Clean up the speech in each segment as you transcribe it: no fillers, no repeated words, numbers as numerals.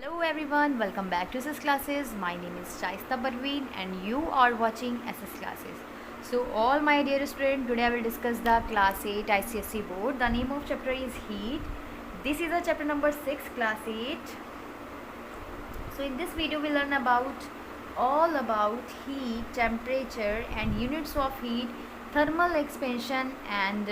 Hello everyone, welcome back to SS Classes. My name is Shaista Parveen and you are watching SS Classes. So all my dear students, today I will discuss the class 8 ICSE board. The name of chapter is heat. This is the chapter number 6, class 8. So in this video we learn about all about heat, temperature and units of heat, thermal expansion and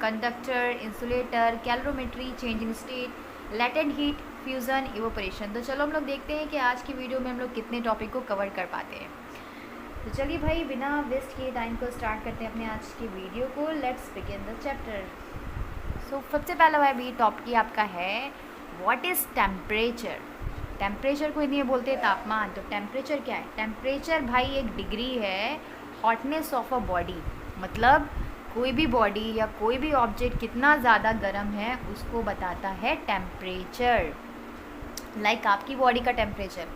conductor, insulator, calorimetry, changing state, latent heat, fusion, evaporation. तो चलो हम लोग देखते हैं कि आज की video में हम लोग कितने टॉपिक को कवर कर पाते हैं। तो चलिए भाई बिना वेस्ट किए टाइम को स्टार्ट करते हैं अपने आज की वीडियो को। Let's begin the chapter. So सबसे पहला भाई टॉपिक आपका है व्हाट इज़ टेम्परेचर। टेम्परेचर को हिंदी में बोलते हैं तापमान। तो टेम्परेचर क्या है? टेम्परेचर भाई एक डिग्री है हॉटनेस ऑफ अ बॉडी, मतलब कोई भी बॉडी या कोई भी ऑब्जेक्ट कितना ज़्यादा गर्म है उसको बताता है टेम्परेचर। लाइक आपकी बॉडी का टेम्परेचर,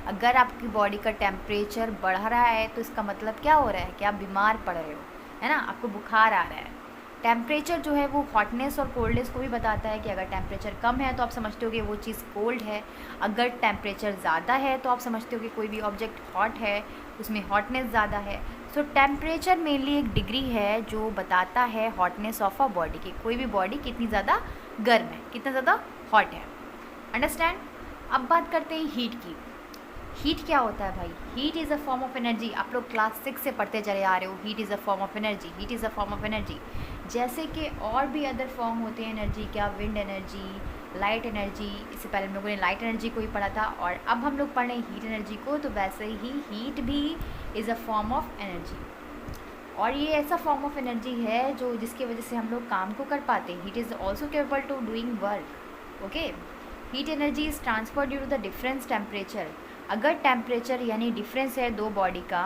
अगर आपकी बॉडी का टेम्परेचर बढ़ रहा है तो इसका मतलब क्या हो रहा है कि आप बीमार पड़ रहे हो, है ना, आपको बुखार आ रहा है। टेम्परेचर जो है वो हॉटनेस और कोल्डनेस को भी बताता है कि अगर टेम्परेचर कम है तो आप समझते हो कि वो चीज़ कोल्ड है, अगर टेम्परेचर ज़्यादा है तो आप समझते हो कि कोई भी ऑब्जेक्ट हॉट है, उसमें हॉटनेस ज़्यादा है। सो टेम्परेचर मेनली एक डिग्री है जो बताता है हॉटनेस ऑफ अ बॉडी की, कोई भी बॉडी कितनी ज़्यादा गर्म है, कितना ज़्यादा हॉट है। अंडरस्टैंड? अब बात करते हैं हीट की। हीट क्या होता है भाई? Heat is a form of energy. आप लोग क्लास 6 से पढ़ते चले आ रहे हो, heat is a form of energy, heat is a form of energy. जैसे कि और भी अदर फॉर्म होते हैं एनर्जी, क्या विंड एनर्जी, लाइट एनर्जी। इससे पहले हम लोगों ने लाइट एनर्जी को ही पढ़ा था और अब हम लोग पढ़ रहे हैं हीट एनर्जी को। तो वैसे ही हीट भी is a form of energy, और ये ऐसा फॉर्म ऑफ एनर्जी है जो जिसकी वजह से हम लोग काम को कर पाते हैं। Heat is also capable to doing work. Okay, heat energy is transfer due to the difference temperature. अगर टेम्परेचर यानी डिफरेंस है दो बॉडी का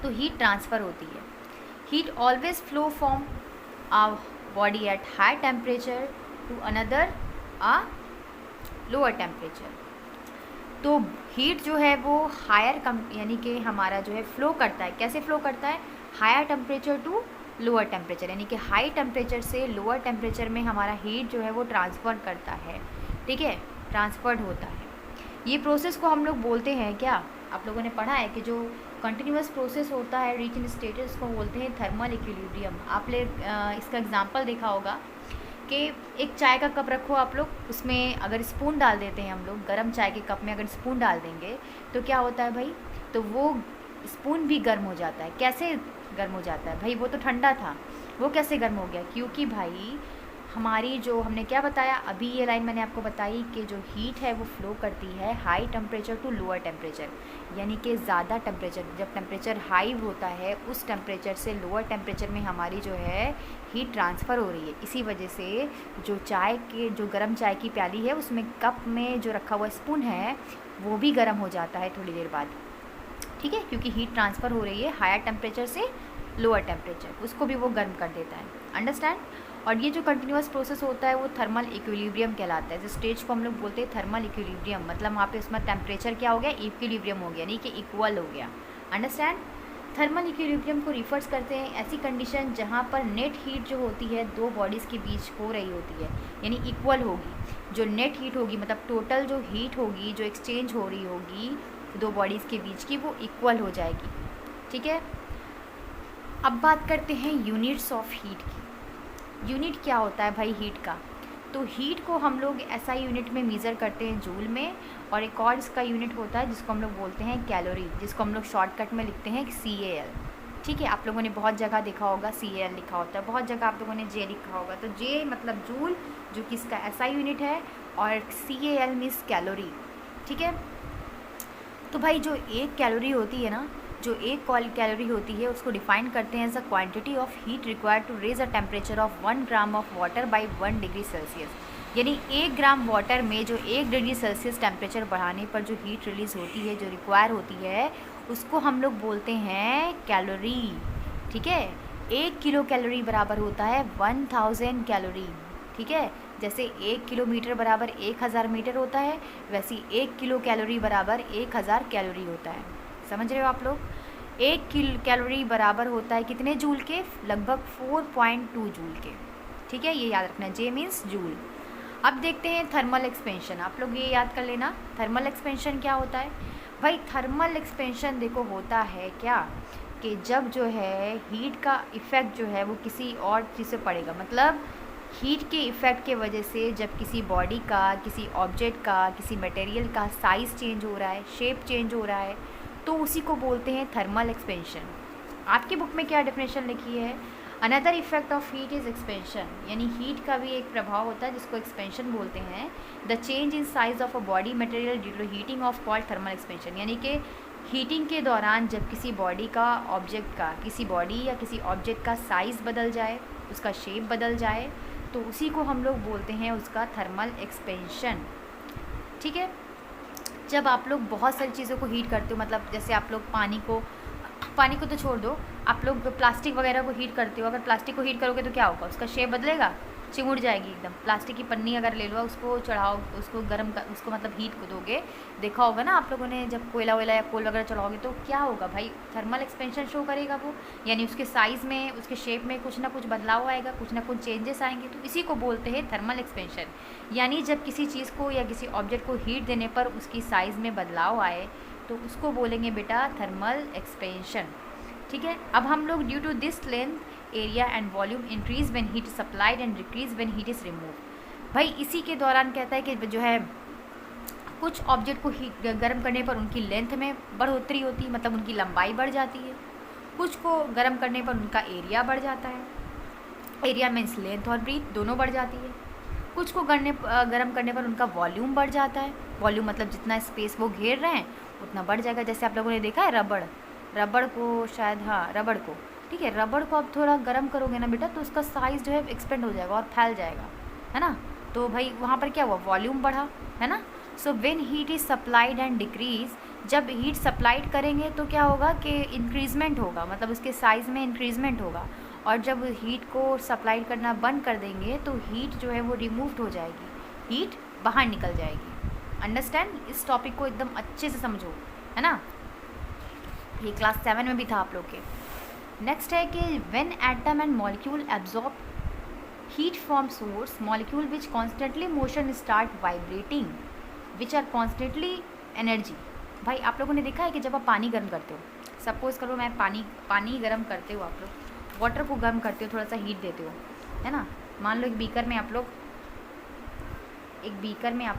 तो हीट ट्रांसफ़र होती है। Heat always flow from a body at high temperature to another a lower temperature. तो heat जो है वो हायर यानी कि हमारा जो है फ्लो करता है। कैसे फ्लो करता है? Higher temperature to lower temperature, यानी कि हाई टेम्परेचर से लोअर टेम्परेचर में हमारा हीट जो है वो ट्रांसफ़र करता है। ठीक है, ट्रांसफर्ड होता है। ये प्रोसेस को हम लोग बोलते हैं क्या? आप लोगों ने पढ़ा है कि जो कंटिन्यूस प्रोसेस होता है रीच इन स्टेटस को बोलते हैं थर्मल इक्विलिब्रियम। आपने इसका एग्जांपल देखा होगा कि एक चाय का कप रखो आप लोग, उसमें अगर स्पून डाल देते हैं हम लोग, गर्म चाय के कप में अगर स्पून डाल देंगे तो क्या होता है भाई? तो वो स्पून भी गर्म हो जाता है। कैसे गर्म हो जाता है भाई? वो तो ठंडा था, वो कैसे गर्म हो गया? क्योंकि भाई हमारी जो हमने क्या बताया अभी, ये लाइन मैंने आपको बताई कि जो हीट है वो फ्लो करती है high temperature to lower temperature, यानी कि ज़्यादा टेम्परेचर, जब टेम्परेचर हाई होता है उस टेम्परेचर से लोअर टेम्परेचर में हमारी जो है हीट ट्रांसफ़र हो रही है। इसी वजह से जो चाय के जो गर्म चाय की प्याली है उसमें कप में जो रखा हुआ स्पून है वो भी गर्म हो जाता है थोड़ी देर बाद। ठीक है, क्योंकि हीट ट्रांसफ़र हो रही है हायर टेम्परेचर से लोअर टेम्परेचर, उसको भी वो गर्म कर देता है। अंडरस्टैंड? और ये जो कंटिन्यूस प्रोसेस होता है वो थर्मल इक्विलिब्रियम कहलाता है। जिस स्टेज को हम लोग बोलते हैं थर्मल इक्विलिब्रियम, मतलब वहाँ पे उसमें टेम्परेचर क्या हो गया? इक्विलिब्रियम हो गया, यानी कि इक्वल हो गया। अंडरस्टैंड? थर्मल इक्विलिब्रियम को रिफर्स करते हैं ऐसी कंडीशन जहाँ पर नेट हीट जो होती है दो बॉडीज़ के बीच हो रही होती है, यानी इक्वल होगी। जो नेट हीट होगी, मतलब टोटल जो हीट होगी जो एक्सचेंज हो रही होगी दो बॉडीज़ के बीच की, वो इक्वल हो जाएगी। ठीक है, अब बात करते हैं यूनिट्स ऑफ हीट की। यूनिट क्या होता है भाई हीट का? तो हीट को हम लोग एसआई यूनिट में मेज़र करते हैं, जूल में, और एक और इसका यूनिट होता है जिसको हम लोग बोलते हैं कैलोरी, जिसको हम लोग शॉर्टकट में लिखते हैं CAL। ठीक है, आप लोगों ने बहुत जगह देखा होगा CAL लिखा होता है, बहुत जगह आप लोगों ने J लिखा होगा। तो J मतलब जूल जो कि इसका एसआई यूनिट है, और CAL मीन्स कैलोरी। ठीक है, तो भाई जो एक कैलोरी होती है ना, जो एक कैलोरी होती है उसको डिफाइन करते हैं as a quantity of heat required to raise a temperature of 1 gram of water by 1 degree Celsius. यानी 1 ग्राम वाटर में जो 1 डिग्री सेल्सियस टेम्परेचर बढ़ाने पर जो हीट रिलीज़ होती है, जो रिक्वायर होती है, उसको हम लोग बोलते हैं कैलोरी। ठीक है, 1 किलो कैलोरी बराबर होता है 1000 कैलोरी। ठीक है, जैसे 1 किलोमीटर बराबर 1000 मीटर होता है, वैसे 1 किलो कैलोरी बराबर 1000 कैलोरी होता है। समझ रहे हो आप लोग? 1 किलो कैलोरी बराबर होता है कितने जूल के? लगभग 4.2 जूल के। ठीक है, ये याद रखना, J मीन्स जूल। अब देखते हैं थर्मल एक्सपेंशन। आप लोग ये याद कर लेना, थर्मल एक्सपेंशन क्या होता है भाई। थर्मल एक्सपेंशन देखो होता है क्या कि जब जो है हीट का इफ़ेक्ट जो है वो किसी और चीज़ से पड़ेगा, मतलब हीट के इफ़ेक्ट के वजह से जब किसी बॉडी का, किसी ऑब्जेक्ट का, किसी मटेरियल का साइज़ चेंज हो रहा है, शेप चेंज हो रहा है, तो उसी को बोलते हैं थर्मल एक्सपेंशन। आपकी बुक में क्या डेफिनेशन लिखी है, another effect of heat is expansion, यानी हीट का भी एक प्रभाव होता है जिसको एक्सपेंशन बोलते हैं। The change in size of a body material due to heating of called thermal expansion, यानी कि हीटिंग के दौरान जब किसी बॉडी का, ऑब्जेक्ट का, किसी बॉडी या किसी ऑब्जेक्ट का साइज़ बदल जाए, उसका शेप बदल जाए, तो उसी को हम लोग बोलते हैं उसका थर्मल एक्सपेंशन। ठीक है, जब आप लोग बहुत सारी चीज़ों को हीट करते हो, मतलब जैसे आप लोग पानी को तो छोड़ दो, आप लोग प्लास्टिक वगैरह को हीट करते हो, अगर प्लास्टिक को हीट करोगे तो क्या होगा, उसका शेप बदलेगा, चिमुड़ जाएगी एकदम। प्लास्टिक की पन्नी अगर ले लो, उसको चढ़ाओ, उसको गर्म कर, उसको मतलब हीट को दोगे, देखा होगा ना आप लोगों ने, जब कोयला वोयला या कोल वगैरह चढ़ाओगे तो क्या होगा भाई, थर्मल एक्सपेंशन शो करेगा वो, यानी उसके साइज़ में, उसके शेप में कुछ ना कुछ बदलाव आएगा, कुछ ना कुछ चेंजेस आएंगे, तो इसी को बोलते हैं थर्मल एक्सपेंशन। यानी जब किसी चीज़ को या किसी ऑब्जेक्ट को हीट देने पर उसकी साइज़ में बदलाव आए तो उसको बोलेंगे बेटा थर्मल एक्सपेंशन। ठीक है, अब हम लोग due to this length area and volume increase when heat supplied and decrease when heat is remove. भाई इसी के दौरान कहता है कि जो है कुछ ऑब्जेक्ट को हीट गर्म करने पर उनकी लेंथ में बढ़ोतरी होती है, मतलब उनकी लंबाई बढ़ जाती है। कुछ को गर्म करने पर उनका एरिया बढ़ जाता है, एरिया मीन्स लेंथ और ब्रीथ दोनों बढ़ जाती है। कुछ को गर्म करने पर उनका वॉल्यूम बढ़ जाता है, वॉल्यूम मतलब जितना स्पेस वो घेर रहे हैं उतना बढ़ जाएगा। जैसे आप लोगों ने देखा है रबड़ को शायद, हाँ रबड़ को, ठीक है, रबड़ को अब थोड़ा गर्म करोगे ना बेटा तो उसका साइज़ जो है एक्सपेंड हो जाएगा और फैल जाएगा, है ना। तो भाई वहाँ पर क्या हुआ, वॉल्यूम बढ़ा, है ना। So when heat is supplied and decrease, जब हीट सप्लाइड करेंगे तो क्या होगा कि इंक्रीजमेंट होगा, मतलब उसके साइज़ में इंक्रीजमेंट होगा। और जब हीट को सप्लाई करना बंद कर देंगे तो हीट जो है वो रिमूव्ड हो जाएगी, हीट बाहर निकल जाएगी। अंडरस्टैंड, इस टॉपिक को एकदम अच्छे से समझो, है ना। ये क्लास 7 में भी था आप लोग के। नेक्स्ट है कि when atom and molecule absorb heat from source, molecule which constantly motion start vibrating which are constantly energy. भाई आप लोगों ने देखा है कि जब आप पानी गर्म करते हो, सपोज़ करो मैं पानी गर्म करते हो, आप लोग वाटर को गर्म करते हो, थोड़ा सा हीट देते हो, है ना। मान लो एक बीकर में आप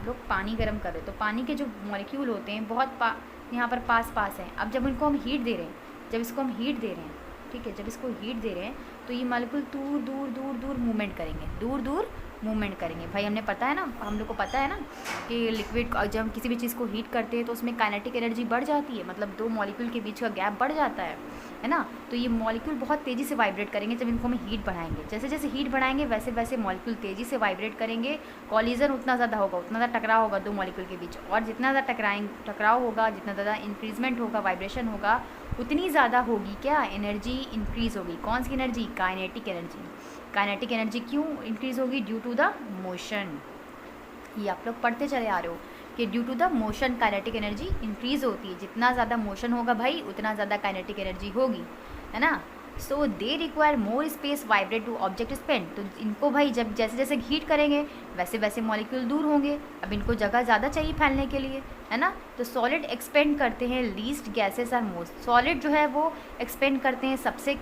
लोग पानी गर्म कर रहे हो, तो पानी के जो मॉलिक्यूल होते हैं बहुत यहाँ पर पास हैं। अब जब इनको हम हीट दे रहे हैं, ठीक है, जब इसको हीट दे रहे हैं तो ये मॉलिक्यूल दूर मूवमेंट करेंगे। भाई हमने पता है ना, हम लोग को पता है ना कि लिक्विड जब हम किसी भी चीज़ को हीट करते हैं तो उसमें काइनेटिक एनर्जी बढ़ जाती है, मतलब दो मॉलिक्यूल के बीच का गैप बढ़ जाता है ना। तो ये मॉलिक्यूल बहुत तेज़ी से वाइब्रेट करेंगे जब इनको हम हीट बढ़ाएंगे। जैसे जैसे हीट बढ़ाएंगे वैसे वैसे मॉलिक्यूल तेज़ी से वाइब्रेट करेंगे, कॉलिजन उतना ज़्यादा होगा, उतना ज़्यादा टकराव होगा दो मॉलिक्यूल के बीच, और जितना ज़्यादा टकराव होगा, जितना ज़्यादा इंक्रीजमेंट होगा, वाइब्रेशन होगा, उतनी ज़्यादा होगी क्या, एनर्जी इंक्रीज़ होगी। कौन सी एनर्जी, काइनेटिक एनर्जी क्यों इंक्रीज़ होगी, ड्यू टू द मोशन। ये आप लोग पढ़ते चले आ रहे हो कि due to the motion kinetic energy increase होती है। जितना ज़्यादा मोशन होगा भाई उतना ज़्यादा काइनेटिक एनर्जी होगी, है ना। So they require more space vibrate to object spend. तो इनको भाई जब जैसे जैसे हीट करेंगे वैसे वैसे मॉलिक्यूल दूर होंगे, अब इनको जगह ज़्यादा चाहिए फैलने के लिए, है ना। तो सॉलिड एक्सपेंड करते हैं least, gases are most. Solid जो है वो एक्सपेंड करते हैं सबसे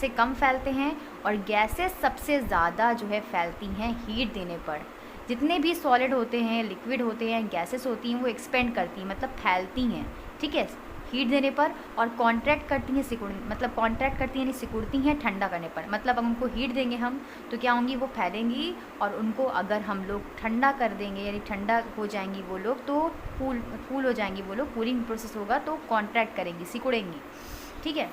कम फैलते हैं, और गैसेस सबसे ज़्यादा जो है फैलती हैं हीट देने पर। जितने भी सॉलिड होते हैं, लिक्विड होते हैं, गैसेस होती हैं, वो एक्सपेंड करती हैं, मतलब फैलती हैं, ठीक है, हीट देने पर। और कॉन्ट्रैक्ट करती हैं सिकुड़ती हैं ठंडा करने पर। मतलब अब उनको हीट देंगे हम तो क्या होंगी, वो फैलेंगी, और उनको अगर हम लोग ठंडा कर देंगे, यानी ठंडा हो जाएंगी वो लोग, तो कूल हो जाएंगी वो लोग, कूलिंग प्रोसेस होगा तो कॉन्ट्रैक्ट करेंगी, सिकुड़ेंगी, ठीक है।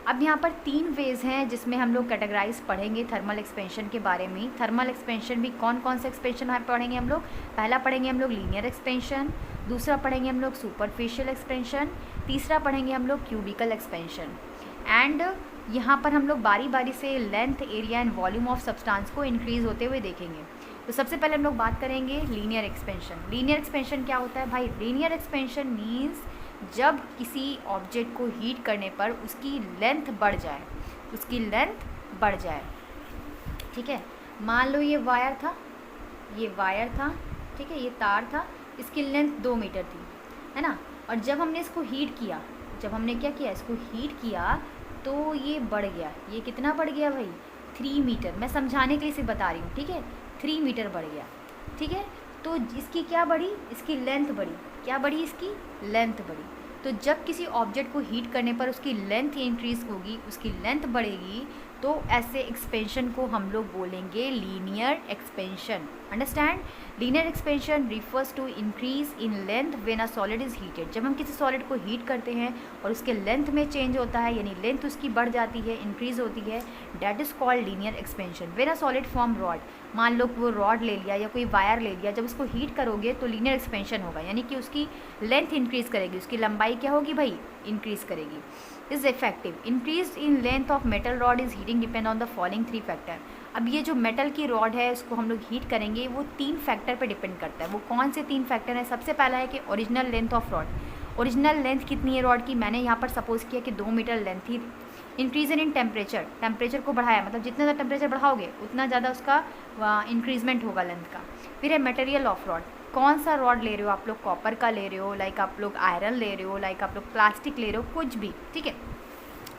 अब यहाँ पर 3 वेज हैं जिसमें हम लोग कैटेगराइज पढ़ेंगे थर्मल एक्सपेंशन के बारे में। थर्मल एक्सपेंशन भी कौन कौन से एक्सपेंशन पढ़ेंगे हम लोग, पहला पढ़ेंगे हम लोग लीनियर एक्सपेंशन, दूसरा पढ़ेंगे हम लोग सुपरफिशियल एक्सपेंशन, तीसरा पढ़ेंगे हम लोग क्यूबिकल एक्सपेंशन। एंड यहाँ पर हम लोग बारी बारी से length, area and volume of substance को इंक्रीज़ होते हुए देखेंगे। तो सबसे पहले हम लोग बात करेंगे लीनियर एक्सपेंशन। लीनियर एक्सपेंशन क्या होता है भाई, लीनियर एक्सपेंशन मीन्स जब किसी ऑब्जेक्ट को हीट करने पर उसकी लेंथ बढ़ जाए, ठीक है। मान लो ये वायर था, ये वायर था, ठीक है, ये तार था, इसकी लेंथ 2 मीटर थी, है ना। और जब हमने इसको हीट किया, जब हमने क्या किया, इसको हीट किया, तो ये बढ़ गया। ये कितना बढ़ गया भाई, 3 मीटर। मैं समझाने के लिए सिर्फ बता रही हूँ, ठीक है, 3 मीटर बढ़ गया, ठीक है। तो इसकी क्या बढ़ी, इसकी लेंथ बढ़ी। क्या बढ़ी, इसकी लेंथ बढ़ी। तो जब किसी ऑब्जेक्ट को हीट करने पर उसकी लेंथ इंक्रीज़ होगी, उसकी लेंथ बढ़ेगी, तो ऐसे एक्सपेंशन को हम लोग बोलेंगे linear expansion. Understand. Linear expansion refers to increase in length when a solid is heated. जब हम किसी सॉलिड को हीट करते हैं और उसके लेंथ में चेंज होता है, यानी लेंथ उसकी बढ़ जाती है, इंक्रीज होती है, that is called linear expansion. When a solid form rod, मान लो वो रॉड ले लिया या कोई वायर ले लिया, जब उसको हीट करोगे तो लीनियर एक्सपेंशन होगा, यानी कि उसकी लेंथ इंक्रीज़ करेगी, उसकी लंबाई क्या होगी भाई, इंक्रीज़ करेगी। Is effective. Increase in length of metal rod is heating depend on the following 3 factor. अब ये जो मेटल की रॉड है उसको हम लोग हीट करेंगे, वो 3 फैक्टर पे डिपेंड करता है। वो कौन से 3 फैक्टर हैं? सबसे पहला है कि original length of rod. Original length कितनी है रॉड की, मैंने यहाँ पर सपोज़ किया कि 2 मीटर लेंथ थी। इंक्रीज इन टेम्परेचर, टेम्परेचर को बढ़ाया, मतलब जितना ज़्यादा टेम्परेचर बढ़ाओगे उतना ज़्यादा उसका इंक्रीजमेंट होगा लेंथ का। फिर है मटेरियल ऑफ रॉड, कौन सा रॉड ले रहे हो आप लोग, कॉपर का ले रहे हो, लाइक आप लोग आयरन ले रहे हो, लाइक आप लोग प्लास्टिक ले रहे हो, कुछ भी, ठीक है।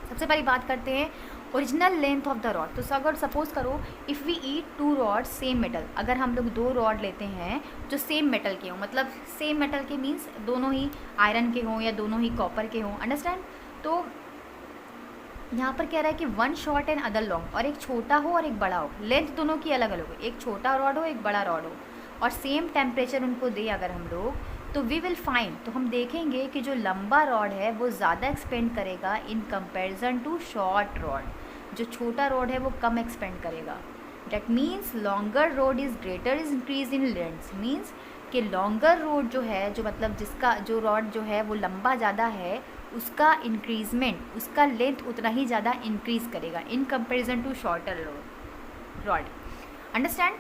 सबसे पहली बात करते हैं original length of the rod. तो अगर सपोज करो if we heat 2 rod same metal, अगर हम लोग 2 रॉड लेते हैं जो सेम मेटल के हों, मतलब सेम मेटल के मीन्स दोनों ही आयरन के हों या दोनों ही कॉपर के हों, अंडरस्टैंड। तो यहाँ पर कह रहा है कि 1 शॉर्ट एंड अदर लॉन्ग, और एक छोटा हो और एक बड़ा हो, लेंथ दोनों की अलग अलग हो, एक छोटा रॉड हो एक बड़ा रॉड हो, और सेम टेम्परेचर उनको दे अगर हम लोग, तो वी विल फाइंड, तो हम देखेंगे कि जो लंबा रॉड है वो ज़्यादा एक्सपेंड करेगा in comparison to short rod. जो छोटा रॉड है वो कम एक्सपेंड करेगा। That means longer rod is greater is increase in length. Means कि लॉन्गर रोड जो है, जो मतलब जिसका जो रॉड जो है वो लंबा ज़्यादा है, उसका इंक्रीजमेंट, उसका लेंथ उतना ही ज़्यादा इंक्रीज़ करेगा in comparison to shorter rod. Understand,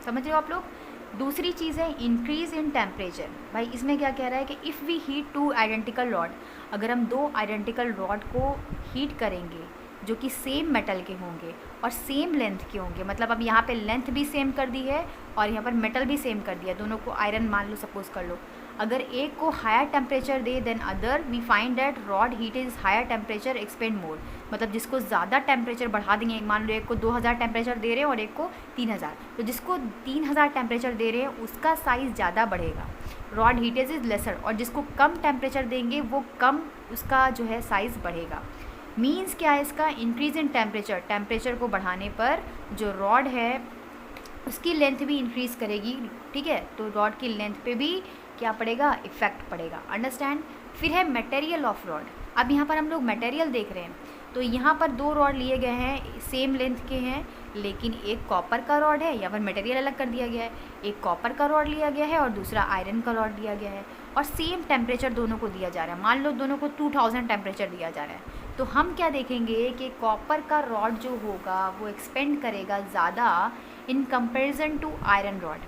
समझ रहे हो आप लोग। दूसरी चीज़ है इंक्रीज़ इन टेम्परेचर। भाई इसमें क्या कह रहा है कि if we heat 2 identical rod, अगर हम 2 आइडेंटिकल रॉड को हीट करेंगे जो कि सेम मेटल के होंगे और सेम लेंथ के होंगे, मतलब अब यहाँ पे लेंथ भी सेम कर दी है और यहाँ पर मेटल भी सेम कर दिया, दोनों को आयरन मान लो, सपोज कर लो। अगर एक को हायर टेम्परेचर दे than other, we find that rod heat is higher temperature expand more. मतलब जिसको ज़्यादा टेम्परेचर बढ़ा देंगे, मान लो एक को 2000 टेम्परेचर दे रहे हैं और एक को 3000, तो जिसको 3000 टेम्परेचर दे रहे हैं उसका साइज़ ज़्यादा बढ़ेगा, रॉड हीटेज इज़ लेसर। और जिसको कम टेम्परेचर देंगे वो कम उसका जो है साइज़ बढ़ेगा। मीन्स क्या है इसका, इंक्रीज़ इन टेम्परेचर, टेम्परेचर को बढ़ाने पर जो रॉड है उसकी लेंथ भी इंक्रीज़ करेगी, ठीक है। तो रॉड की लेंथ पे भी क्या पड़ेगा, इफेक्ट पड़ेगा। अंडरस्टैंड। फिर है मटेरियल ऑफ रॉड। अब यहाँ पर हम लोग मटेरियल देख रहे हैं, तो यहाँ पर 2 रॉड लिए गए हैं, सेम लेंथ के हैं, लेकिन एक कॉपर का रॉड है, यहाँ पर मटेरियल अलग कर दिया गया है। एक कॉपर का रॉड लिया गया है और दूसरा आयरन का रॉड लिया गया है, और सेम टेम्परेचर दोनों को दिया जा रहा है। मान लो दोनों को 2000 टेम्परेचर दिया जा रहा है, तो हम क्या देखेंगे कि कॉपर का रॉड जो होगा वो एक्सपेंड करेगा ज़्यादा in comparison to iron rod.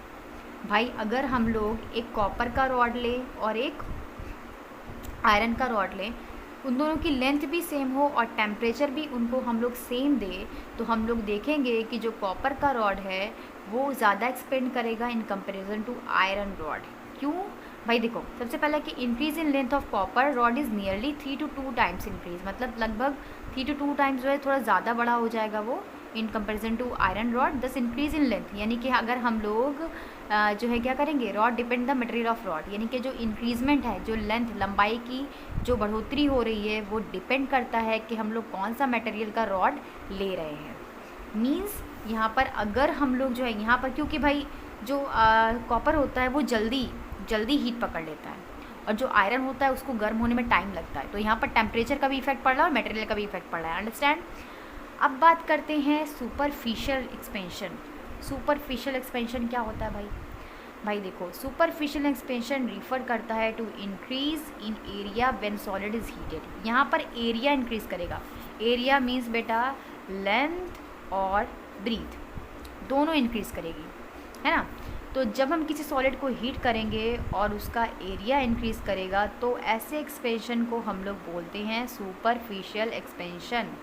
भाई अगर हम लोग एक कॉपर का रॉड लें और एक आयरन का रॉड लें, उन दोनों की लेंथ भी सेम हो और टेम्परेचर भी उनको हम लोग सेम दे, तो हम लोग देखेंगे कि जो कॉपर का रॉड है वो ज़्यादा एक्सपेंड करेगा in comparison to iron rod. क्यों भाई, देखो सबसे पहले कि increase in length of copper rod is nearly 3 to 2 times increase, मतलब लगभग 3 to 2 टाइम्स जो है थोड़ा ज़्यादा बड़ा हो जाएगा वो in comparison to iron rod. This increase in length, यानी कि अगर हम लोग जो है क्या करेंगे, rod depend the material of rod, यानी कि जो इंक्रीजमेंट है, जो लेंथ लंबाई की जो बढ़ोतरी हो रही है वो डिपेंड करता है कि हम लोग कौन सा मटेरियल का रॉड ले रहे हैं। मीन्स यहाँ पर अगर हम लोग जो है यहाँ पर, क्योंकि भाई जो कॉपर होता है वो जल्दी हीट पकड़ लेता है, और जो आयरन होता है उसको गर्म होने में टाइम लगता है, तो यहाँ पर टेम्परेचर का भी इफेक्ट पड़ रहा है और मटेरियल का भी इफेक्ट पड़ रहा है। अंडरस्टैंड। अब बात करते हैं सुपरफिशियल एक्सपेंशन। सुपरफिशियल एक्सपेंशन क्या होता है भाई देखो, सुपरफिशियल एक्सपेंशन रिफ़र करता है to increase in area when solid is heated. यहाँ पर एरिया इंक्रीज़ करेगा। एरिया मीन्स बेटा लेंथ और ब्रीथ दोनों इंक्रीज़ करेगी, है ना। तो जब हम किसी सॉलिड को हीट करेंगे और उसका एरिया इंक्रीज़ करेगा, तो ऐसे एक्सपेंशन को हम लोग बोलते हैं सुपरफिशियल एक्सपेंशन।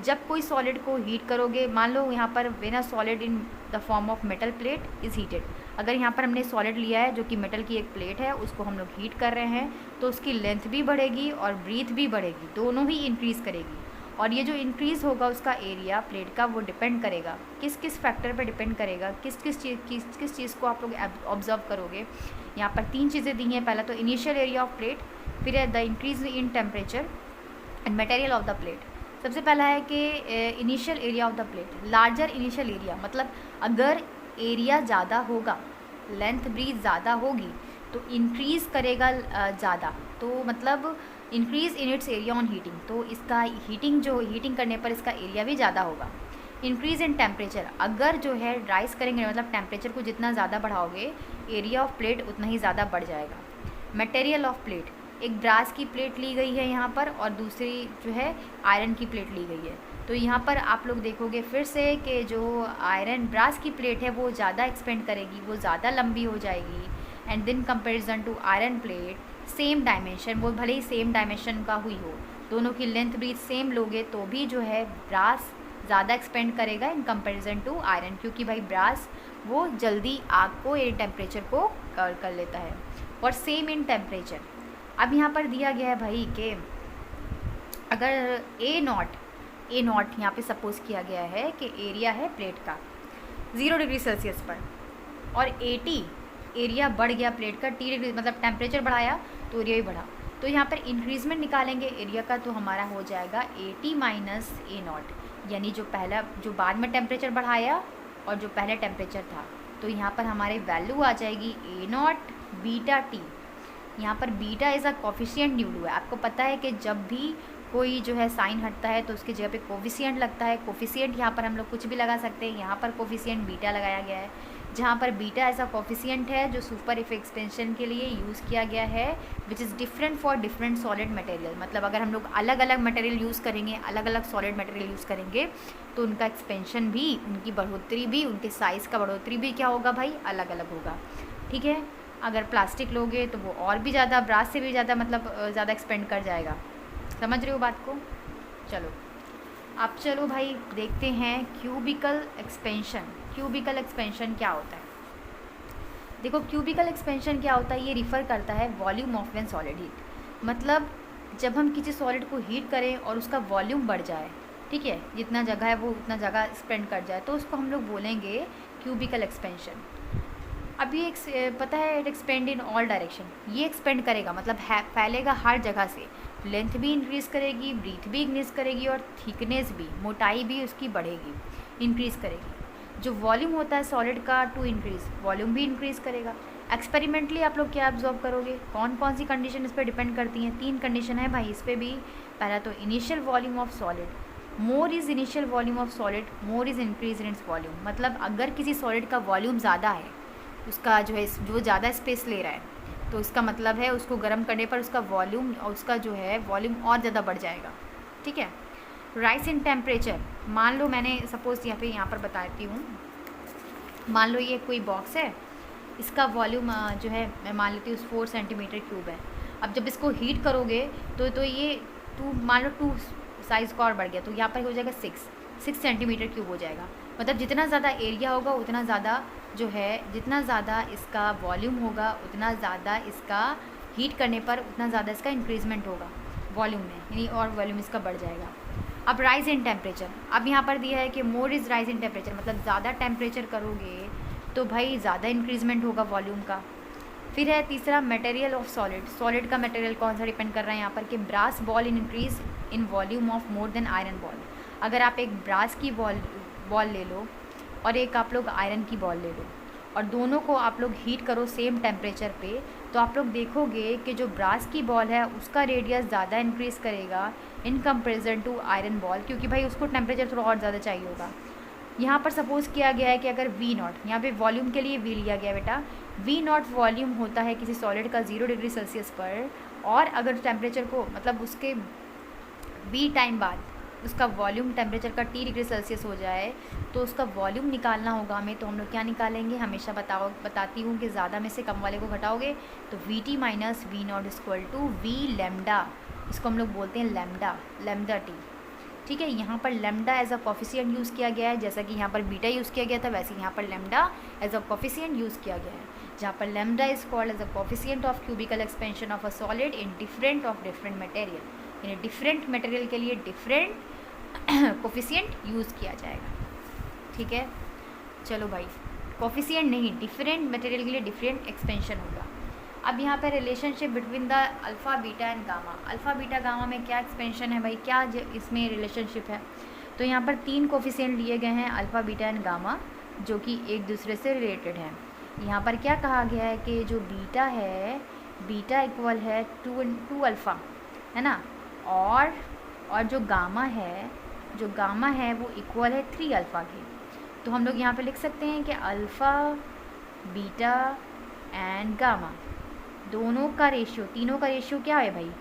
जब कोई सॉलिड को हीट करोगे, मान लो यहाँ पर when a solid in the form of metal plate is heated, अगर यहाँ पर हमने सॉलिड लिया है जो कि मेटल की एक प्लेट है, उसको हम लोग हीट कर रहे हैं, तो उसकी लेंथ भी बढ़ेगी और ब्रीथ भी बढ़ेगी, दोनों ही इंक्रीज़ करेगी। और ये जो इंक्रीज़ होगा उसका एरिया प्लेट का, वो डिपेंड करेगा किस किस फैक्टर पर डिपेंड करेगा, किस किस चीज़ को आप लोग ऑब्जर्व करोगे। यहाँ पर 3 चीज़ें दी हैं, पहला तो इनिशियल एरिया ऑफ प्लेट, फिर है the increase in temperature and material of the plate. सबसे पहला है कि initial area of the plate, larger initial area, मतलब अगर एरिया ज़्यादा होगा, लेंथ ब्रीथ ज़्यादा होगी तो इंक्रीज़ करेगा ज़्यादा, तो मतलब increase in its area on heating, तो इसका हीटिंग करने पर इसका एरिया भी ज़्यादा होगा। इंक्रीज़ इन टेम्परेचर, अगर जो है राइस करेंगे, मतलब टेम्परेचर को जितना ज़्यादा बढ़ाओगे एरिया ऑफ प्लेट उतना ही ज़्यादा बढ़ जाएगा। मटेरियल ऑफ प्लेट, एक ब्रास की प्लेट ली गई है यहाँ पर और दूसरी जो है आयरन की प्लेट ली गई है, तो यहाँ पर आप लोग देखोगे फिर से कि जो आयरन ब्रास की प्लेट है वो ज़्यादा एक्सपेंड करेगी, वो ज़्यादा लंबी हो जाएगी। And then comparison to iron plate, same dimension, वो भले ही सेम डायमेंशन का हुई हो, दोनों की लेंथ ब्रीथ सेम लोगे तो भी जो है ब्रास ज़्यादा एक्सपेंड करेगा इन कंपैरिजन टू आयरन, क्योंकि भाई ब्रास वो जल्दी आग को या टेम्परेचर को कवर कर लेता है। और सेम इन टेम्परेचर, अब यहाँ पर दिया गया है भाई कि अगर ए नॉट यहाँ पे सपोज किया गया है कि एरिया है प्लेट का 0 डिग्री सेल्सियस पर, और 80 एरिया बढ़ गया प्लेट का, T डिग्री, मतलब टेम्परेचर बढ़ाया तो एरिया भी बढ़ा, तो यहाँ पर इंक्रीजमेंट निकालेंगे एरिया का, तो हमारा हो जाएगा 80 माइनस ए नॉट, यानी जो बाद में टेम्परेचर बढ़ाया और जो पहले टेम्परेचर था, तो यहाँ पर हमारी वैल्यू आ जाएगी ए नॉट बीटा टी। यहाँ पर beta is a coefficient new है, आपको पता है कि जब भी कोई जो है साइन हटता है तो उसकी जगह पे कोफिशिएंट लगता है। कोफिशिएंट यहाँ पर हम लोग कुछ भी लगा सकते हैं, यहाँ पर कोफिशिएंट बीटा लगाया गया है, जहाँ पर बीटा ऐसा कोफिशिएंट है जो सुपर इफ एक्सपेंशन के लिए यूज़ किया गया है, which is different for different solid material. मतलब अगर हम लोग अलग अलग मटेरियल यूज़ करेंगे, अलग अलग सॉलिड मटेरियल यूज़ करेंगे, तो उनका एक्सपेंशन भी, उनकी बढ़ोतरी भी, उनके साइज़ का बढ़ोतरी भी क्या होगा भाई, अलग अलग होगा। ठीक है, अगर प्लास्टिक लोगे तो वो और भी ज़्यादा, ब्रास से भी ज़्यादा, मतलब ज़्यादा एक्सपेंड कर जाएगा। समझ रहे हो बात को? चलो अब चलो भाई देखते हैं क्यूबिकल एक्सपेंशन। क्यूबिकल एक्सपेंशन क्या होता है? देखो क्यूबिकल एक्सपेंशन क्या होता है, ये रिफ़र करता है volume of an solid heat. मतलब जब हम किसी सॉलिड को हीट करें और उसका वॉल्यूम बढ़ जाए, ठीक है, जितना जगह है वो उतना जगह एक्सपेंड कर जाए, तो उसको हम लोग बोलेंगे क्यूबिकल एक्सपेंशन। अब ये पता है it expand in all direction, ये एक्सपेंड करेगा मतलब फैलेगा हर जगह से, लेंथ भी इंक्रीज़ करेगी, ब्रीथ भी इंक्रीज़ करेगी, और थिकनेस भी, मोटाई भी उसकी बढ़ेगी, इंक्रीज़ करेगी। जो वॉल्यूम होता है सॉलिड का टू इंक्रीज़, वॉल्यूम भी इंक्रीज़ करेगा। एक्सपेरिमेंटली आप लोग क्या ऑब्जर्व करोगे, कौन कौन सी कंडीशन इस पर डिपेंड करती हैं? 3 कंडीशन है भाई इस पर भी। पहला तो initial volume of solid, more is initial volume of solid, more is increase in its volume. मतलब अगर किसी सॉलिड का वॉल्यूम ज़्यादा है, उसका जो है जो ज़्यादा स्पेस ले रहा है, तो इसका मतलब है उसको गर्म करने पर उसका वॉल्यूम और उसका जो है वॉल्यूम और ज़्यादा बढ़ जाएगा। ठीक है, राइस इन टेम्परेचर, मान लो मैंने सपोज़ यहाँ पर बताती हूँ, मान लो ये कोई बॉक्स है, इसका वॉल्यूम जो है मैं मान लेती हूँ 4 सेंटीमीटर क्यूब है। अब जब इसको हीट करोगे तो ये 2, मान लो 2 साइज़ का और बढ़ गया, तो यहाँ पर हो जाएगा 6 सेंटीमीटर क्यूब हो जाएगा। मतलब जितना ज़्यादा एरिया होगा उतना ज़्यादा जो है, जितना ज़्यादा इसका वॉल्यूम होगा उतना ज़्यादा इसका हीट करने पर उतना ज़्यादा इसका इंक्रीजमेंट होगा वॉल्यूम में, यानी और वॉल्यूम इसका बढ़ जाएगा। अब राइज इन टेम्परेचर, अब यहाँ पर दिया है कि मोर इज़ राइज इन टेम्परेचर, मतलब ज़्यादा टेम्परेचर करोगे तो भाई ज़्यादा इंक्रीजमेंट होगा वॉल्यूम का। फिर है तीसरा मटेरियल ऑफ सॉलिड, सॉलिड का मटेरियल कौन सा डिपेंड कर रहा है यहाँ पर, कि brass ball in increase in volume of more than iron ball. अगर आप एक ब्रास की बॉल ले लो और एक आप लोग आयरन की बॉल ले लो, और दोनों को आप लोग हीट करो सेम टेम्परेचर पे, तो आप लोग देखोगे कि जो ब्रास की बॉल है उसका रेडियस ज़्यादा इंक्रीज़ करेगा in comparison to iron ball, क्योंकि भाई उसको टेम्परेचर थोड़ा और ज़्यादा चाहिए होगा। यहाँ पर सपोज़ किया गया है कि अगर V नॉट, यहाँ पे वॉल्यूम के लिए V लिया गया बेटा, V नॉट वॉल्यूम होता है किसी सॉलिड का 0 डिग्री सेल्सियस पर, और अगर टेम्परेचर को मतलब उसके V टाइम बाद उसका वॉल्यूम टेम्परेचर का T डिग्री सेल्सियस हो जाए, तो उसका वॉल्यूम निकालना होगा हमें। तो हम लोग क्या निकालेंगे, हमेशा बताती हूँ कि ज़्यादा में से कम वाले को घटाओगे तो VT minus V not equal to V lambda, इसको हम लोग बोलते हैं लैम्डा टी। ठीक है। यहाँ पर lambda as a coefficient use किया गया है, जैसा कि यहाँ पर बीटा यूज़ किया गया था, वैसे यहाँ पर lambda as a coefficient use किया गया है, जहाँ पर lambda is called as a coefficient of cubical expansion of a solid in different material, यानी डिफरेंट मटेरियल के लिए डिफरेंट कोफिशिएंट यूज़ किया जाएगा। ठीक है, चलो भाई, कोफिशिएंट नहीं, डिफरेंट मटेरियल के लिए डिफरेंट एक्सपेंशन होगा। अब यहाँ पे relationship between the alpha beta and gamma, alpha beta gamma में क्या एक्सपेंशन है भाई, क्या इसमें रिलेशनशिप है। तो यहाँ पर 3 कोफिशिएंट लिए गए हैं अल्फ़ा बीटा एंड गामा, जो कि एक दूसरे से रिलेटेड हैं। यहाँ पर क्या कहा गया है कि जो बीटा है, बीटा इक्वल है 2 अल्फ़ा, है ना, और जो गामा है वो इक्वल है 3 अल्फ़ा के। तो हम लोग यहाँ पे लिख सकते हैं कि अल्फ़ा बीटा एंड गामा दोनों का रेशियो, तीनों का रेशियो क्या है भाई,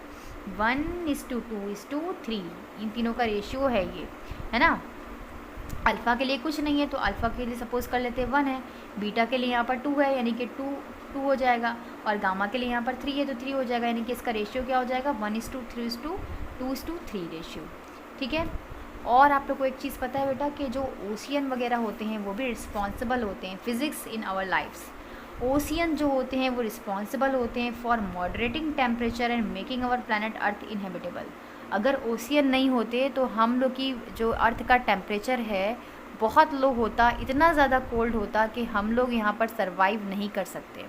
1:2:3, इन तीनों का रेशियो है ये, है ना। अल्फ़ा के लिए कुछ नहीं है तो अल्फ़ा के लिए सपोज़ कर लेते हैं 1 है, बीटा के लिए यहाँ पर 2 है यानी कि 2 हो जाएगा, और गामा के लिए यहाँ पर 3 है तो 3 हो जाएगा, यानी कि इसका रेशियो क्या हो जाएगा, 1:3:2:2 रेशियो। ठीक है। और आप लोग को एक चीज़ पता है बेटा कि जो ओशियन वगैरह होते हैं वो भी रिस्पॉन्सिबल होते हैं, physics in our lives, ocean जो होते हैं वो रिस्पॉन्सिबल होते हैं for moderating temperature and making our planet earth inhabitable. अगर ओशियन नहीं होते तो हम लोग की जो अर्थ का टेम्परेचर है बहुत लो होता, इतना ज़्यादा कोल्ड होता कि हम लोग यहाँ पर सर्वाइव नहीं कर सकते।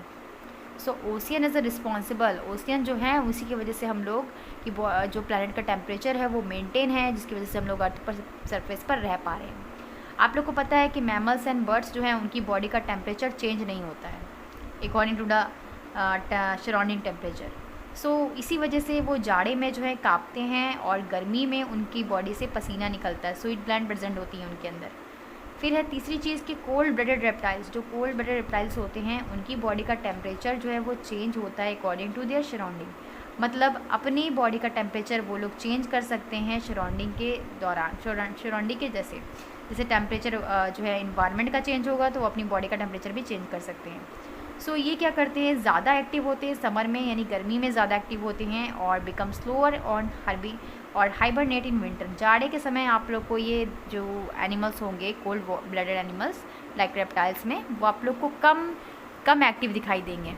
So ocean as a responsible, ocean जो है उसी की वजह से हम लोग की जो प्लानट का टेम्परेचर है वो मेंटेन है, जिसकी वजह से हम लोग अर्थ पर सरफेस पर रह पा रहे हैं। आप लोग को पता है कि मैमल्स एंड बर्ड्स जो हैं उनकी बॉडी का टेम्परेचर चेंज नहीं होता है according to the surrounding temperature. So इसी वजह से वो जाड़े में जो है कांपते हैं और गर्मी में उनकी बॉडी से पसीना निकलता है, स्वीट ग्लैंड प्रेजेंट होती है उनके अंदर। फिर है तीसरी चीज़ कि कोल्ड ब्लडेड रेप्टाइल्स, जो कोल्ड ब्लडेड रेप्टाइल्स होते हैं उनकी बॉडी का टेम्परेचर जो है वो चेंज होता है अकॉर्डिंग टू देयर सराउंडिंग, मतलब अपनी बॉडी का टेम्परेचर वो लोग चेंज कर सकते हैं सराउंडिंग के दौरान, सराउंडिंग के जैसे टेम्परेचर जो है इन्वायरमेंट का चेंज होगा तो वो अपनी बॉडी का टेम्परेचर भी चेंज कर सकते हैं। सो ये क्या करते हैं, ज़्यादा एक्टिव होते हैं समर में, यानी गर्मी में ज़्यादा एक्टिव होते हैं, और बिकम स्लोअर और हाइबरनेट इन विंटर। जाड़े के समय आप लोग को ये जो एनिमल्स होंगे cold blooded animals like reptiles में, वो आप लोग को कम एक्टिव दिखाई देंगे।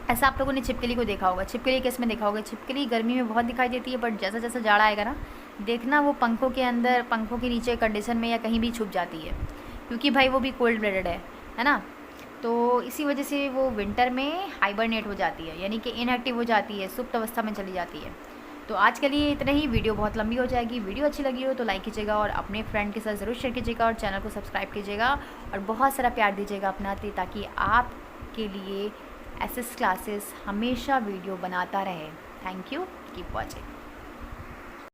ऐसा आप लोगों ने छिपकली को देखा होगा, छिपकली केस में देखा होगा, छिपकली गर्मी में बहुत दिखाई देती है, बट जैसा जैसा जाड़ा आएगा ना, देखना वो पंखों के अंदर, पंखों के नीचे कंडीशन में या कहीं भी छुप जाती है, क्योंकि भाई वो भी कोल्ड ब्लडेड है ना। तो इसी वजह से वो विंटर में हाइबरनेट हो जाती है, यानी कि इनएक्टिव हो जाती है, सुप्त अवस्था में चली जाती है। तो आज के लिए इतना ही, वीडियो बहुत लंबी हो जाएगी। वीडियो अच्छी लगी हो तो लाइक कीजिएगा और अपने फ्रेंड के साथ ज़रूर शेयर कीजिएगा और चैनल को सब्सक्राइब कीजिएगा और बहुत सारा प्यार दीजिएगा अपना, ताकि आपके लिए एसएस क्लासेस हमेशा वीडियो बनाता रहे। Thank you, keep watching.